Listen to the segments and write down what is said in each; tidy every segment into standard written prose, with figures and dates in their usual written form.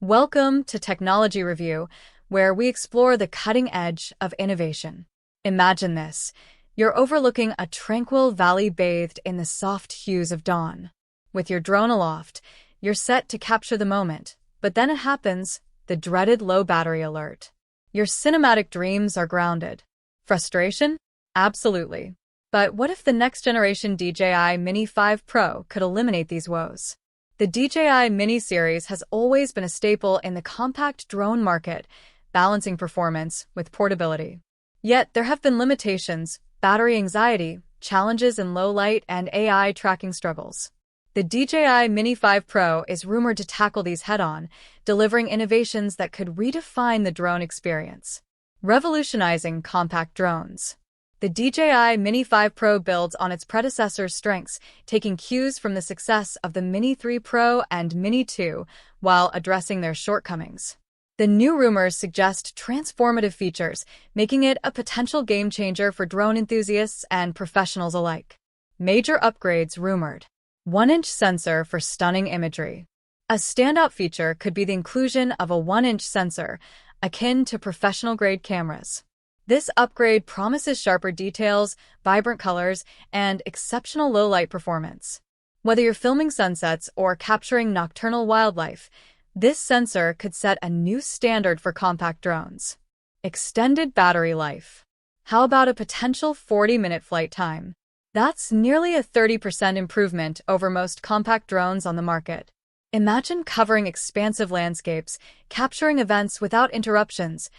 Welcome to Technology Review, where we explore the cutting edge of innovation. Imagine this. You're overlooking a tranquil valley bathed in the soft hues of dawn. With your drone aloft, you're set to capture the moment, but then it happens, the dreaded low battery alert. Your cinematic dreams are grounded. Frustration? Absolutely. But what if the next generation DJI Mini 5 Pro could eliminate these woes? The DJI Mini series has always been a staple in the compact drone market, balancing performance with portability. Yet there have been limitations, battery anxiety, challenges in low light, and AI tracking struggles. The DJI Mini 5 Pro is rumored to tackle these head-on, delivering innovations that could redefine the drone experience. Revolutionizing compact drones. The DJI Mini 5 Pro builds on its predecessor's strengths, taking cues from the success of the Mini 3 Pro and Mini 2 while addressing their shortcomings. The new rumors suggest transformative features, making it a potential game-changer for drone enthusiasts and professionals alike. Major upgrades rumored. 1-inch sensor for stunning imagery. A standout feature could be the inclusion of a 1-inch sensor, akin to professional-grade cameras. This upgrade promises sharper details, vibrant colors, and exceptional low-light performance. Whether you're filming sunsets or capturing nocturnal wildlife, this sensor could set a new standard for compact drones. Extended battery life. How about a potential 40-minute flight time? That's nearly a 30% improvement over most compact drones on the market. Imagine covering expansive landscapes, capturing events without interruptions,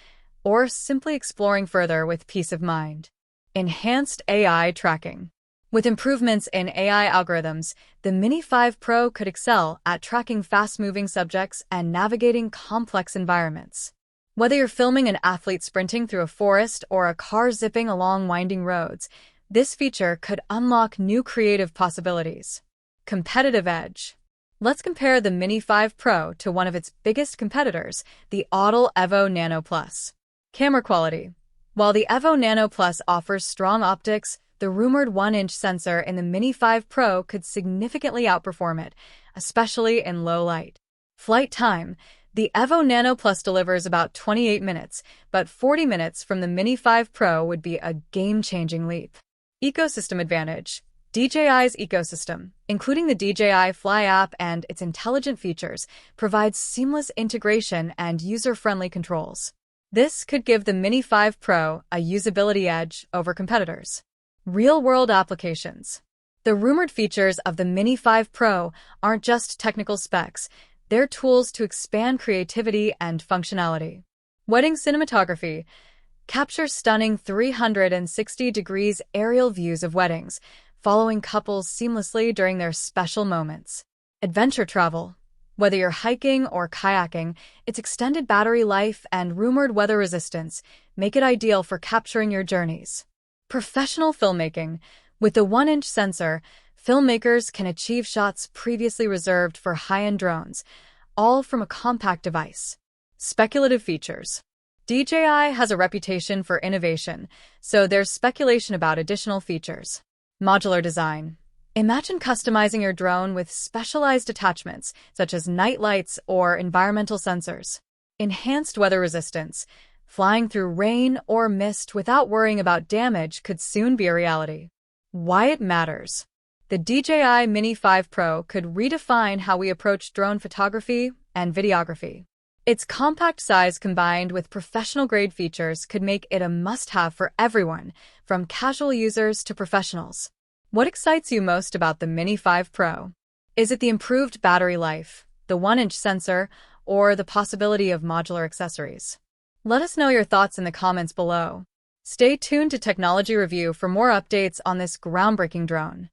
or simply exploring further with peace of mind. Enhanced AI tracking. With improvements in AI algorithms, the Mini 5 Pro could excel at tracking fast-moving subjects and navigating complex environments. Whether you're filming an athlete sprinting through a forest or a car zipping along winding roads, this feature could unlock new creative possibilities. Competitive edge. Let's compare the Mini 5 Pro to one of its biggest competitors, the Autel Evo Nano Plus. Camera quality. While the Evo Nano Plus offers strong optics, the rumored 1-inch sensor in the Mini 5 Pro could significantly outperform it, especially in low light. Flight time. The Evo Nano Plus delivers about 28 minutes, but 40 minutes from the Mini 5 Pro would be a game-changing leap. Ecosystem advantage. DJI's ecosystem, including the DJI Fly app and its intelligent features, provides seamless integration and user-friendly controls. This could give the Mini 5 Pro a usability edge over competitors. Real-world applications. The rumored features of the Mini 5 Pro aren't just technical specs, they're tools to expand creativity and functionality. Wedding cinematography. Capture stunning 360 degrees aerial views of weddings, following couples seamlessly during their special moments. Adventure travel. Whether you're hiking or kayaking, its extended battery life and rumored weather resistance make it ideal for capturing your journeys. Professional filmmaking. With the 1-inch sensor, filmmakers can achieve shots previously reserved for high-end drones, all from a compact device. Speculative features. DJI has a reputation for innovation, so there's speculation about additional features. Modular design. Imagine customizing your drone with specialized attachments, such as night lights or environmental sensors. Enhanced weather resistance. Flying through rain or mist without worrying about damage could soon be a reality. Why it matters. The DJI Mini 5 Pro could redefine how we approach drone photography and videography. Its compact size combined with professional-grade features could make it a must-have for everyone, from casual users to professionals. What excites you most about the Mini 5 Pro? Is it the improved battery life, the 1-inch sensor, or the possibility of modular accessories? Let us know your thoughts in the comments below. Stay tuned to Technology Review for more updates on this groundbreaking drone.